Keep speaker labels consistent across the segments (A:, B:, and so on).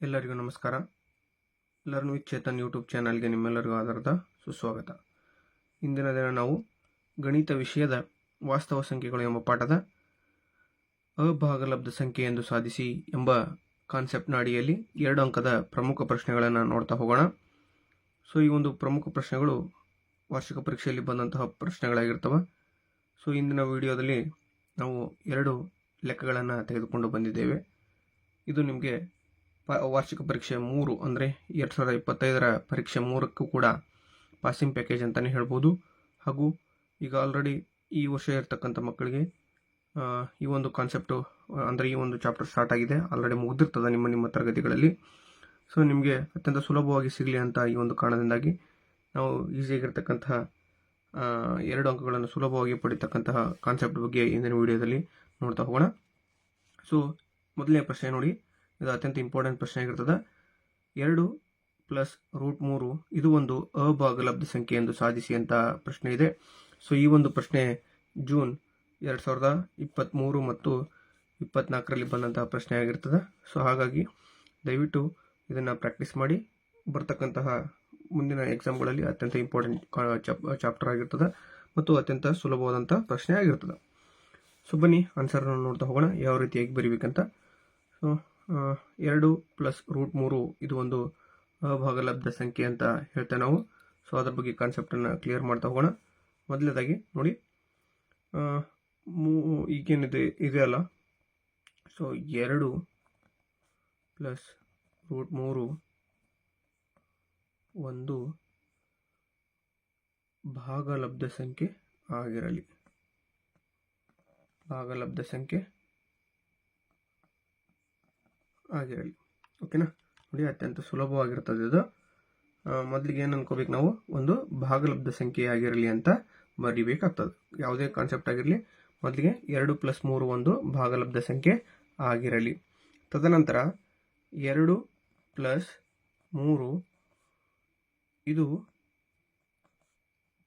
A: ಎಲ್ಲರಿಗೂ ನಮಸ್ಕಾರ. Learn with Chetan YouTube ಚಾನಲ್ಗೆ ನಿಮ್ಮೆಲ್ಲರಿಗೂ ಆಧಾರದ ಸುಸ್ವಾಗತ. ಇಂದಿನ ದಿನ ನಾವು ಗಣಿತ ವಿಷಯದ ವಾಸ್ತವ ಸಂಖ್ಯೆಗಳು ಎಂಬ ಪಾಠದ ಅಭಾಗಲಬ್ಧ ಸಂಖ್ಯೆ ಎಂದು ಸಾಧಿಸಿ ಎಂಬ ಕಾನ್ಸೆಪ್ಟ್ನ ಅಡಿಯಲ್ಲಿ 2 ಅಂಕದ ಪ್ರಮುಖ ಪ್ರಶ್ನೆಗಳನ್ನು ನೋಡ್ತಾ ಹೋಗೋಣ. ಈ ಒಂದು ಪ್ರಮುಖ ಪ್ರಶ್ನೆಗಳು ವಾರ್ಷಿಕ ಪರೀಕ್ಷೆಯಲ್ಲಿ ಬಂದಂತಹ ಪ್ರಶ್ನೆಗಳಾಗಿರ್ತವೆ. ಇಂದಿನ ವಿಡಿಯೋದಲ್ಲಿ ನಾವು 2 ಲೆಕ್ಕಗಳನ್ನು ತೆಗೆದುಕೊಂಡು ಬಂದಿದ್ದೇವೆ. ಇದು ನಿಮಗೆ ವಾರ್ಷಿಕ ಪರೀಕ್ಷೆ 3 ಅಂದರೆ 2025ರ ಪರೀಕ್ಷೆ 3ಕ್ಕೂ ಕೂಡ ಪಾಸಿಂಗ್ ಪ್ಯಾಕೇಜ್ ಅಂತಲೇ ಹೇಳ್ಬೋದು. ಹಾಗೂ ಈಗ ಆಲ್ರೆಡಿ ಈ ವರ್ಷ ಇರ್ತಕ್ಕಂಥ ಮಕ್ಕಳಿಗೆ ಈ ಒಂದು ಕಾನ್ಸೆಪ್ಟು ಅಂದರೆ ಈ ಒಂದು ಚಾಪ್ಟರ್ ಸ್ಟಾರ್ಟ್ ಆಗಿದೆ, ಆಲ್ರೆಡಿ ಮುಗ್ದಿರ್ತದೆ ನಿಮ್ಮ ತರಗತಿಗಳಲ್ಲಿ. ನಿಮಗೆ ಅತ್ಯಂತ ಸುಲಭವಾಗಿ ಸಿಗಲಿ ಅಂತ ಈ ಒಂದು ಕಾರಣದಿಂದಾಗಿ ನಾವು ಈಸಿಯಾಗಿರ್ತಕ್ಕಂತಹ 2 ಅಂಕಗಳನ್ನು ಸುಲಭವಾಗಿ ಪಡಿತಕ್ಕಂತಹ ಕಾನ್ಸೆಪ್ಟ್ ಬಗ್ಗೆ ಇಂದಿನ ವಿಡಿಯೋದಲ್ಲಿ ನೋಡ್ತಾ ಹೋಗೋಣ. ಮೊದಲನೇ ಪ್ರಶ್ನೆ ನೋಡಿ, ಇದು ಅತ್ಯಂತ ಇಂಪಾರ್ಟೆಂಟ್ ಪ್ರಶ್ನೆ ಆಗಿರ್ತದೆ. 2 + √3 ಇದು ಒಂದು ಅಭಾಗಲಬ್ಧ ಸಂಖ್ಯೆ ಎಂದು ಸಾಧಿಸಿ ಅಂತ ಪ್ರಶ್ನೆ ಇದೆ. ಈ ಒಂದು ಪ್ರಶ್ನೆ ಜೂನ್ 2023 ಮತ್ತು 24ರಲ್ಲಿ ಬಂದಂತಹ ಪ್ರಶ್ನೆ ಆಗಿರ್ತದೆ. ಹಾಗಾಗಿ ದಯವಿಟ್ಟು ಇದನ್ನು ಪ್ರಾಕ್ಟೀಸ್ ಮಾಡಿ. ಬರ್ತಕ್ಕಂತಹ ಮುಂದಿನ ಎಕ್ಸಾಮ್ಗಳಲ್ಲಿ ಅತ್ಯಂತ ಇಂಪಾರ್ಟೆಂಟ್ ಚಾಪ್ಟರ್ ಆಗಿರ್ತದೆ ಮತ್ತು ಅತ್ಯಂತ ಸುಲಭವಾದಂಥ ಪ್ರಶ್ನೆ ಆಗಿರ್ತದೆ. ಬನ್ನಿ ಆನ್ಸರ್ನ ನೋಡ್ತಾ ಹೋಗೋಣ ಯಾವ ರೀತಿಯಾಗಿ ಬರೀಬೇಕಂತ. 2 + √3 ಇದು ಒಂದು ಅಭಾಗಲಬ್ಧ ಸಂಖ್ಯೆ ಅಂತ ಹೇಳ್ತೇವೆ ನಾವು. ಅದ್ರ ಬಗ್ಗೆ ಕಾನ್ಸೆಪ್ಟನ್ನು ಕ್ಲಿಯರ್ ಮಾಡ್ತಾ ಹೋಗೋಣ. ಮೊದಲನೇದಾಗಿ ನೋಡಿ, ಈಗೇನಿದೆ ಇದೆಯಲ್ಲ, 2 + √3 ಒಂದು ಭಾಗಲಬ್ಧ ಸಂಖ್ಯೆ ಆಗಿರಲಿ. ಓಕೆನಾ? ನೋಡಿ, ಅತ್ಯಂತ ಸುಲಭವಾಗಿರ್ತದೆ ಇದು. ಮೊದಲಿಗೆ ಏನು ಅನ್ಕೋಬೇಕು ನಾವು, ಒಂದು ಭಾಗಲಬ್ಧ ಸಂಖ್ಯೆ ಆಗಿರಲಿ ಅಂತ ಬರಿಬೇಕಾಗ್ತದೆ. ಯಾವುದೇ ಕಾನ್ಸೆಪ್ಟ್ ಆಗಿರಲಿ, ಮೊದಲಿಗೆ 2 + 3 ಒಂದು ಭಾಗಲಬ್ಧ ಸಂಖ್ಯೆ ಆಗಿರಲಿ. ತದನಂತರ 2 + 3 ಇದು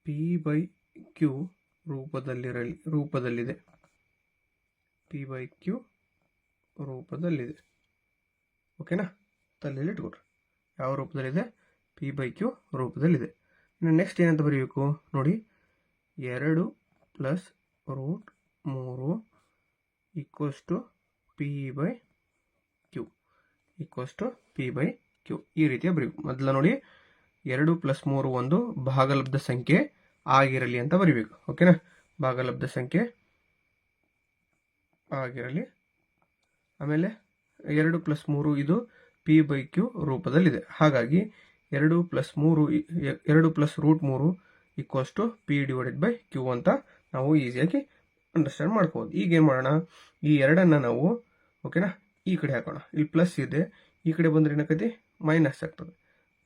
A: p/q ರೂಪದಲ್ಲಿದೆ. p/q ರೂಪದಲ್ಲಿದೆ. ಓಕೆನಾ? ತಲೆಯಲ್ಲಿ ಇಟ್ಕೊಡ್ರಿ ಯಾವ ರೂಪದಲ್ಲಿದೆ, p/q ರೂಪದಲ್ಲಿದೆ. ನೆಕ್ಸ್ಟ್ ಏನಂತ ಬರೀಬೇಕು ನೋಡಿ, 2 + √3 p/q ಈ ರೀತಿಯ ಬರೀಬೇಕು. ಮೊದಲ ನೋಡಿ, 2 + 3 ಒಂದು ಭಾಗಲಬ್ಧ ಸಂಖ್ಯೆ ಆಗಿರಲಿ ಅಂತ ಬರೀಬೇಕು. ಓಕೆನಾ? ಭಾಗಲಬ್ಧ ಸಂಖ್ಯೆ ಆಗಿರಲಿ. ಆಮೇಲೆ 2 + 3 ಇದು p/q ರೂಪದಲ್ಲಿದೆ. ಹಾಗಾಗಿ 2 + √3 p/q ಅಂತ ನಾವು ಈಸಿಯಾಗಿ ಅಂಡರ್ಸ್ಟ್ಯಾಂಡ್ ಮಾಡ್ಕೋಬೋದು. ಈಗ ಏನು ಮಾಡೋಣ, ಈ 2ಅನ್ನು ನಾವು ಓಕೆನಾ ಈ ಕಡೆ ಹಾಕೋಣ. ಇಲ್ಲಿ ಪ್ಲಸ್ ಇದೆ, ಈ ಕಡೆ ಬಂದರೆ ಏನಾಗ್ತದೆ, ಮೈನಸ್ ಆಗ್ತದೆ.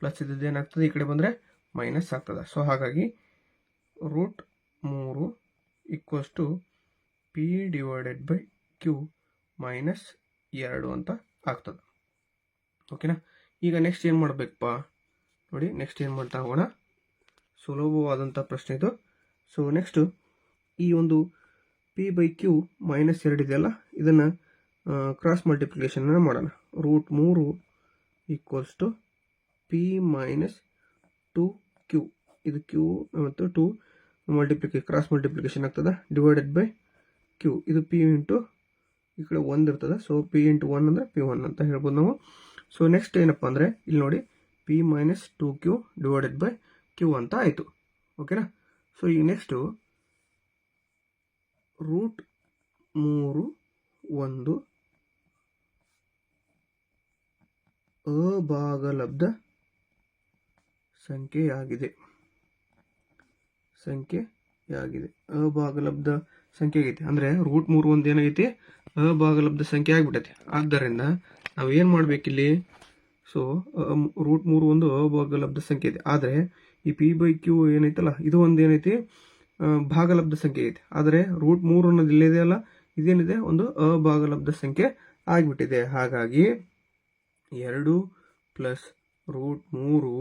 A: ಪ್ಲಸ್ ಇದ್ದದ್ದು ಏನಾಗ್ತದೆ, ಈ ಕಡೆ ಬಂದರೆ ಮೈನಸ್ ಆಗ್ತದೆ. ಹಾಗಾಗಿ √3 p/q -2 ಅಂತ ಆಗ್ತದೆ. ಓಕೆನಾ? ಈಗ ನೆಕ್ಸ್ಟ್ ಏನು ಮಾಡಬೇಕಪ್ಪ ನೋಡಿ, ನೆಕ್ಸ್ಟ್ ಏನು ಮಾಡ್ತಾ ಹೋಗೋಣ. ಸುಲಭವಾದಂಥ ಪ್ರಶ್ನೆ ಇದು. ನೆಕ್ಸ್ಟು ಈ ಒಂದು p/q -2 ಇದೆಯಲ್ಲ, ಇದನ್ನು ಕ್ರಾಸ್ ಮಲ್ಟಿಪ್ಲಿಕೇಶನ್ ಮಾಡೋಣ. √3 p - 2q ಇದು q ಮತ್ತು 2 ಕ್ರಾಸ್ ಮಲ್ಟಿಪ್ಲಿಕೇಶನ್ ಆಗ್ತದೆ. /q ಇದು p ಇಂಟು ಈ ಕಡೆ 1 ಇರ್ತದೆ. p × 1 ಅಂದರೆ p1 ಅಂತ ಹೇಳ್ಬೋದು ನಾವು. ನೆಕ್ಸ್ಟ್ ಏನಪ್ಪ ಅಂದರೆ ಇಲ್ಲಿ ನೋಡಿ, p - 2q / q ಅಂತ ಆಯಿತು. ಓಕೆನಾ? ಈಗ ನೆಕ್ಸ್ಟು √3 ಒಂದು ಅಭಾಗಲಬ್ಧ ಸಂಖ್ಯೆಯಾಗಿದೆ. ಅಭಾಗಲಬ್ಧ ಸಂಖ್ಯೆ ಆಗೈತಿ ಅಂದರೆ √3 ಒಂದು ಏನಾಗೈತಿ, ಅಭಾಗಲಬ್ಧ ಸಂಖ್ಯೆ ಆಗಿಬಿಟ್ಟೈತಿ. ಆದ್ದರಿಂದ ನಾವು ಏನು ಮಾಡಬೇಕಿಲ್ಲಿ, √3 ಒಂದು ಅಭಾಗಲಬ್ಧ ಸಂಖ್ಯೆ ಇದೆ. ಆದರೆ ಈ p/q ಏನೈತಲ್ಲ, ಇದು ಒಂದು ಏನೈತಿ, ಭಾಗಲಬ್ಧ ಸಂಖ್ಯೆ ಐತಿ. ಆದರೆ √3 ಅನ್ನೋದು ಇಲ್ಲಿದೆಯಲ್ಲ, ಇದೇನಿದೆ, ಒಂದು ಅಭಾಗಲಬ್ಧ ಸಂಖ್ಯೆ ಆಗಿಬಿಟ್ಟಿದೆ. ಹಾಗಾಗಿ 2 + √3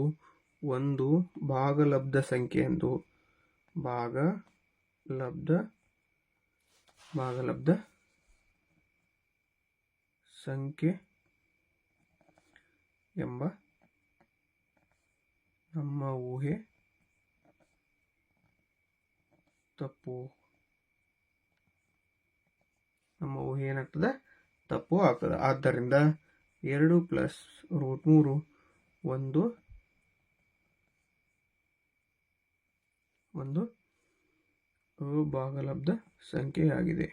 A: ಒಂದು ಭಾಗಲಬ್ಧ ಸಂಖ್ಯೆ ಎಂದು ಸಂಖ್ಯೆ ಎಂಬ ನಮ್ಮ ಊಹೆ ತಪ್ಪು. ನಮ್ಮ ಊಹೆ ಏನಾಗ್ತದೆ? ತಪ್ಪು ಆಗ್ತದೆ. ಆದ್ದರಿಂದ 2 + √3 ಒಂದು ಅಭಾಗಲಬ್ಧ ಸಂಖ್ಯೆಯಾಗಿದೆ.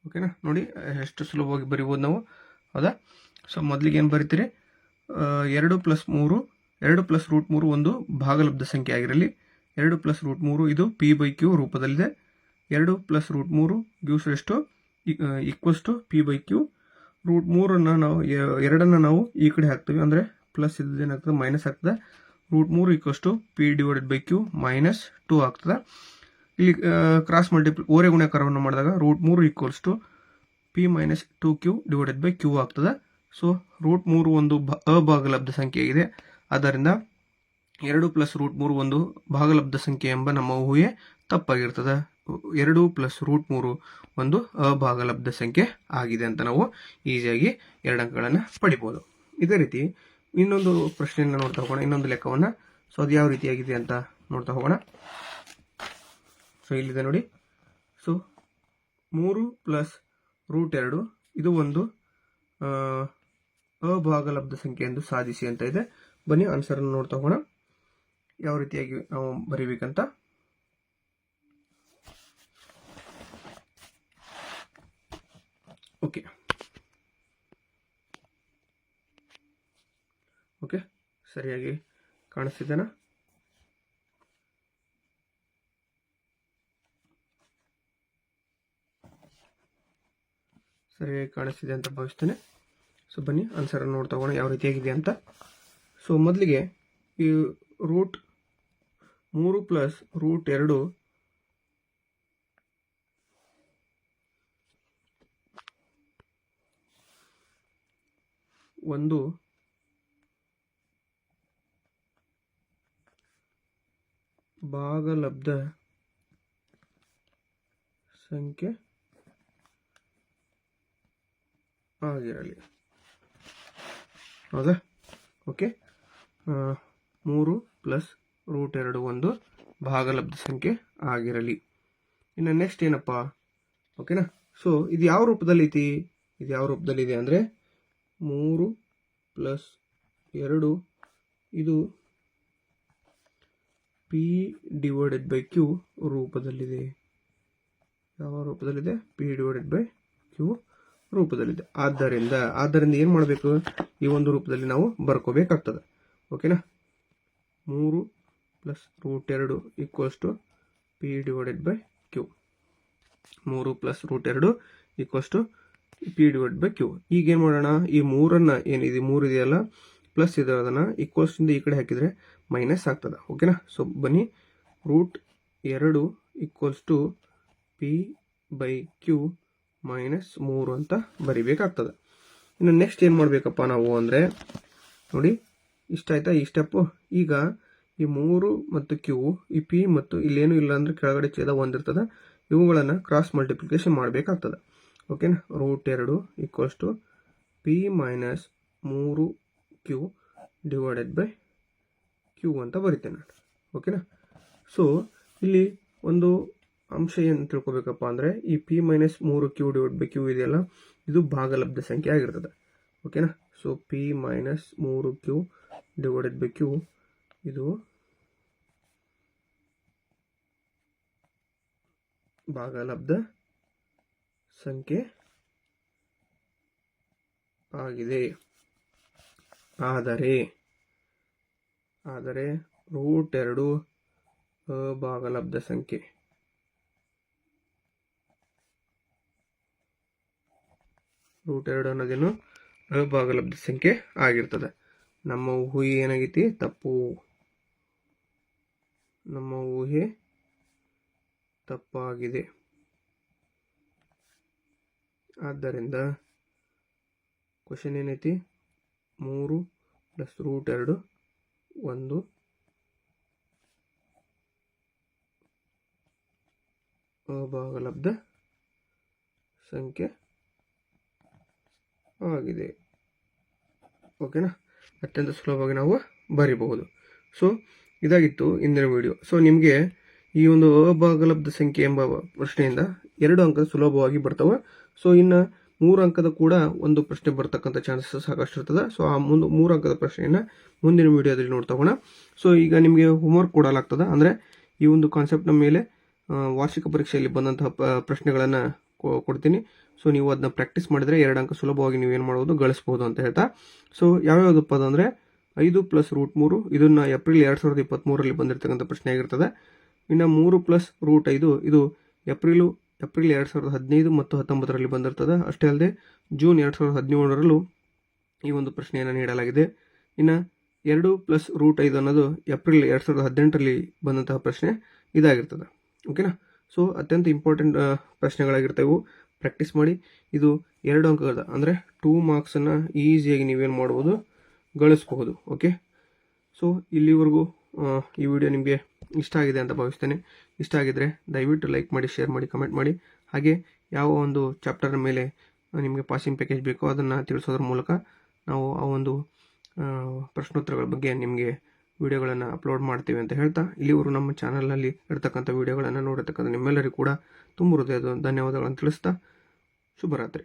A: ಓಕೆನಾ? ನೋಡಿ ಎಷ್ಟು ಸುಲಭವಾಗಿ ಬರಿಬೋದು ನಾವು, ಹೌದಾ? ಸೊ ಮೊದಲಿಗೆ ಏನು ಬರಿತೀರಿ? 2 + √3 ಒಂದು ಭಾಗಲಬ್ಧ ಸಂಖ್ಯೆ ಆಗಿರಲಿ. 2 + √3 ಇದು p/q ರೂಪದಲ್ಲಿದೆ. 2 + √3 gives ಎಷ್ಟು? Equals to p/q. √3 ನಾವು 2 ನಾವು ಈ ಕಡೆ ಹಾಕ್ತೀವಿ, ಅಂದರೆ ಪ್ಲಸ್ ಇದೇನಾಗ್ತದೆ ಮೈನಸ್ ಆಗ್ತದೆ. √3 = p/q -2 ಆಗ್ತದೆ. ಇಲ್ಲಿ ಕ್ರಾಸ್ ಓರೆ ಗುಣಾಕಾರವನ್ನು ಮಾಡಿದಾಗ √3 = p - 2q/q ಆಗ್ತದೆ. ಸೊ √3 ಒಂದು ಅಭಾಗಲಬ್ಧ ಸಂಖ್ಯೆ ಆಗಿದೆ. ಆದ್ದರಿಂದ 2 + √3 ಒಂದು ಭಾಗಲಬ್ಧ ಸಂಖ್ಯೆ ಎಂಬ ನಮ್ಮ ಊಹೆ ತಪ್ಪಾಗಿರ್ತದೆ. 2 + √3 ಒಂದು ಅಭಾಗಲಬ್ಧ ಸಂಖ್ಯೆ ಆಗಿದೆ ಅಂತ ನಾವು ಈಸಿಯಾಗಿ 2 ಅಂಕಗಳನ್ನು ಪಡಿಬೋದು. ಇದೇ ರೀತಿ ಇನ್ನೊಂದು ಪ್ರಶ್ನೆಯನ್ನು ನೋಡ್ತಾ ಹೋಗೋಣ, ಇನ್ನೊಂದು ಲೆಕ್ಕವನ್ನು. ಸೊ ಅದು ಯಾವ ರೀತಿಯಾಗಿದೆ ಅಂತ ನೋಡ್ತಾ ಹೋಗೋಣ. ಸೊ ಇಲ್ಲಿದೆ ನೋಡಿ. ಸೊ 3 + √2 ಇದು ಒಂದು ಅಭಾಗಲಬ್ಧ ಸಂಖ್ಯೆ ಎಂದು ಸಾಧಿಸಿ ಅಂತ ಇದೆ. ಬನ್ನಿ ಆನ್ಸರ್ ಅನ್ನು ನೋಡ್ತಾ ಹೋಗೋಣ, ಯಾವ ರೀತಿಯಾಗಿ ನಾವು ಬರೀಬೇಕಂತ. ಓಕೆ, ಸರಿಯಾಗಿ ಕಾಣಿಸ್ತಿದ್ದೇನಾ? ಸರಿಯಾಗಿ ಕಾಣಿಸ್ತಿದೆ ಅಂತ ಭಾವಿಸ್ತೇನೆ. ಸೊ ಬನ್ನಿ ಆನ್ಸರ್ ಅನ್ನು ನೋಡ್ತಾ ಹೋಗೋಣ ಯಾವ ರೀತಿಯಾಗಿದೆ ಅಂತ. ಸೊ ಮೊದಲಿಗೆ ಈ √3 + √2 ಒಂದು ಭಾಗಲಬ್ಧ ಸಂಖ್ಯೆ ಆಗಿರಲಿ, ಹೌದಾ? ಓಕೆ, 3 + √2 ಒಂದು ಭಾಗಲಬ್ಧ ಸಂಖ್ಯೆ ಆಗಿರಲಿ. ಇನ್ನು ನೆಕ್ಸ್ಟ್ ಏನಪ್ಪ? ಓಕೆನಾ? ಸೊ ಇದು ಯಾವ ರೂಪದಲ್ಲಿದೆ? ಇದು ಯಾವ ರೂಪದಲ್ಲಿದೆ ಅಂದರೆ 3 + 2 ಇದು p/q ರೂಪದಲ್ಲಿದೆ. ಯಾವ ರೂಪದಲ್ಲಿದೆ? p/q ರೂಪದಲ್ಲಿದೆ. ಆದ್ದರಿಂದ ಏನು ಮಾಡಬೇಕು? ಈ ಒಂದು ರೂಪದಲ್ಲಿ ನಾವು ಬರ್ಕೋಬೇಕಾಗ್ತದೆ. ಓಕೆನಾ? 3 + √2 = p/q. 3 + √2 = p/q. ಈಗ ಏನು ಮಾಡೋಣ? ಈ 3ಅನ್ನು ಏನಿದೆ 3 ಇದೆಯಲ್ಲ, ಪ್ಲಸ್ ಇದೆ, ಅದನ್ನು ಈಕ್ವಲ್ಸಿಂದ ಈ ಕಡೆ ಹಾಕಿದರೆ ಮೈನಸ್ ಆಗ್ತದೆ. ಓಕೆನಾ? ಸೊ ಬನ್ನಿ, √2 = p/q -3 ಅಂತ ಬರಿಬೇಕಾಗ್ತದೆ. ಇನ್ನು ನೆಕ್ಸ್ಟ್ ಏನು ಮಾಡಬೇಕಪ್ಪ ನಾವು ಅಂದರೆ, ನೋಡಿ ಇಷ್ಟ ಆಯ್ತಾ ಈ ಸ್ಟೆಪ್ಪು. ಈಗ ಈ 3 ಮತ್ತು q, ಈ p ಮತ್ತು ಇಲ್ಲೇನು ಇಲ್ಲ ಅಂದರೆ ಕೆಳಗಡೆ ಛೇದ ಒಂದಿರ್ತದೆ, ಇವುಗಳನ್ನು ಕ್ರಾಸ್ ಮಲ್ಟಿಪ್ಲಿಕೇಶನ್ ಮಾಡಬೇಕಾಗ್ತದೆ. ಓಕೆನಾ? √2 = p - 3q/q ಅಂತ ಬರಿತೇನೆ. ಓಕೆನಾ? ಸೊ ಇಲ್ಲಿ ಒಂದು ಅಂಶ ಏನು ತಿಳ್ಕೊಬೇಕಪ್ಪ ಅಂದರೆ, ಈ p - 3q/q ಇದೆಯಲ್ಲ, ಇದು ಭಾಗಲಬ್ಧ ಸಂಖ್ಯೆ ಆಗಿರ್ತದೆ. ಓಕೆನಾ? ಸೊ p - 3q/q ಇದು ಭಾಗಲಬ್ಧ ಸಂಖ್ಯೆ ಆಗಿದೆ. ಆದರೆ √2 ಅಭಾಗಲಬ್ಧ ಸಂಖ್ಯೆ. √2 ಅನ್ನೋದೇನು? ಅಭಾಗಲಬ್ಧ ಸಂಖ್ಯೆ ಆಗಿರ್ತದೆ. ನಮ್ಮ ಊಹೆ ಏನಾಗೈತಿ? ತಪ್ಪು. ನಮ್ಮ ಊಹೆ ತಪ್ಪಾಗಿದೆ. ಆದ್ದರಿಂದ ಕ್ವಶನ್ ಏನೈತಿ? 3 + √2 ಒಂದು ಅಭಾಗಲಬ್ಧ ಸಂಖ್ಯೆ ಆಗಿದೆ. ಓಕೆನಾ, ಅತ್ಯಂತ ಸುಲಭವಾಗಿ ನಾವು ಬರೀಬಹುದು. ಸೊ ಇದಾಗಿತ್ತು ಇಂದಿನ ವಿಡಿಯೋ. ಸೊ ನಿಮಗೆ ಈ ಒಂದು ಅಭಾಗಲಬ್ಧ ಸಂಖ್ಯೆ ಎಂಬ ಪ್ರಶ್ನೆಯಿಂದ 2 ಅಂಕದ ಸುಲಭವಾಗಿ ಬರ್ತವೆ. ಸೊ ಇನ್ನು 3 ಅಂಕದ ಕೂಡ ಒಂದು ಪ್ರಶ್ನೆ ಬರ್ತಕ್ಕಂಥ ಚಾನ್ಸಸ್ ಸಾಕಷ್ಟು ಇರ್ತದೆ. ಸೊ ಆ 3 ಅಂಕದ ಪ್ರಶ್ನೆಯನ್ನು ಮುಂದಿನ ವಿಡಿಯೋದಲ್ಲಿ ನೋಡ್ತಾ ಹೋಗೋಣ. ಸೊ ಈಗ ನಿಮಗೆ ಹೋಮ್ವರ್ಕ್ ಕೊಡಲಾಗ್ತದೆ, ಅಂದರೆ ಈ ಒಂದು ಕಾನ್ಸೆಪ್ಟ್ನ ಮೇಲೆ ವಾರ್ಷಿಕ ಪರೀಕ್ಷೆಯಲ್ಲಿ ಬಂದಂತಹ ಪ್ರಶ್ನೆಗಳನ್ನು ಕೊಡ್ತೀನಿ. ಸೊ ನೀವು ಅದನ್ನ ಪ್ರಾಕ್ಟೀಸ್ ಮಾಡಿದರೆ 2 ಅಂಕ ಸುಲಭವಾಗಿ ನೀವೇನು ಮಾಡ್ಬೋದು, ಗಳಿಸ್ಬೋದು ಅಂತ ಹೇಳ್ತಾ. ಸೊ ಯಾವ್ಯಾವುದಪ್ಪ ಅಂದರೆ 5 + √3 ಇದನ್ನು ಏಪ್ರಿಲ್ 2023ರಲ್ಲಿ ಬಂದಿರತಕ್ಕಂಥ ಪ್ರಶ್ನೆ ಆಗಿರ್ತದೆ. ಇನ್ನು 3 + √5 ಇದು ಏಪ್ರಿಲ್ 2015 ಮತ್ತು 19ರಲ್ಲಿ ಬಂದಿರ್ತದೆ. ಅಷ್ಟೇ ಅಲ್ಲದೆ ಜೂನ್ 2017ರಲ್ಲೂ ಈ ಒಂದು ಪ್ರಶ್ನೆಯನ್ನು ನೀಡಲಾಗಿದೆ. ಇನ್ನು 2 + √5 ಅನ್ನೋದು ಏಪ್ರಿಲ್ 2018ರಲ್ಲಿ ಬಂದಂತಹ ಪ್ರಶ್ನೆ ಇದಾಗಿರ್ತದೆ. ಓಕೆನಾ. ಸೊ ಅತ್ಯಂತ ಇಂಪಾರ್ಟೆಂಟ್ ಪ್ರಶ್ನೆಗಳಾಗಿರ್ತವೆ. ಪ್ರಾಕ್ಟೀಸ್ ಮಾಡಿ. ಇದು 2 ಅಂಕದ ಅಂದರೆ 2 ಮಾರ್ಕ್ಸನ್ನು ಈಸಿಯಾಗಿ ನೀವೇನು ಮಾಡ್ಬೋದು, ಗಳಿಸಬಹುದು. ಓಕೆ. ಸೊ ಇಲ್ಲಿವರೆಗೂ ಈ ವಿಡಿಯೋ ನಿಮಗೆ ಇಷ್ಟ ಆಗಿದೆ ಅಂತ ಭಾವಿಸ್ತೇನೆ. ಇಷ್ಟ ಆಗಿದ್ದರೆ ದಯವಿಟ್ಟು ಲೈಕ್ ಮಾಡಿ, ಶೇರ್ ಮಾಡಿ, ಕಮೆಂಟ್ ಮಾಡಿ. ಹಾಗೆ ಯಾವ ಒಂದು ಚಾಪ್ಟರ್ನ ಮೇಲೆ ನಿಮಗೆ ಪಾಸಿಂಗ್ ಪ್ಯಾಕೇಜ್ ಬೇಕೋ ಅದನ್ನು ತಿಳಿಸೋದ್ರ ಮೂಲಕ ನಾವು ಆ ಒಂದು ಪ್ರಶ್ನೋತ್ತರಗಳ ಬಗ್ಗೆ ನಿಮಗೆ ವಿಡಿಯೋಗಳನ್ನು ಅಪ್ಲೋಡ್ ಮಾಡ್ತೀವಿ ಅಂತ ಹೇಳ್ತಾ, ಇಲ್ಲಿವರು ನಮ್ಮ ಚಾನಲ್ನಲ್ಲಿ ಇರ್ತಕ್ಕಂಥ ವಿಡಿಯೋಗಳನ್ನು ನೋಡಿರ್ತಕ್ಕಂಥ ನಿಮ್ಮೆಲ್ಲರಿಗೂ ಕೂಡ ತುಂಬ ಹೃದಯದ ಧನ್ಯವಾದಗಳನ್ನು ತಿಳಿಸ್ತಾ ಶುಭರಾತ್ರಿ.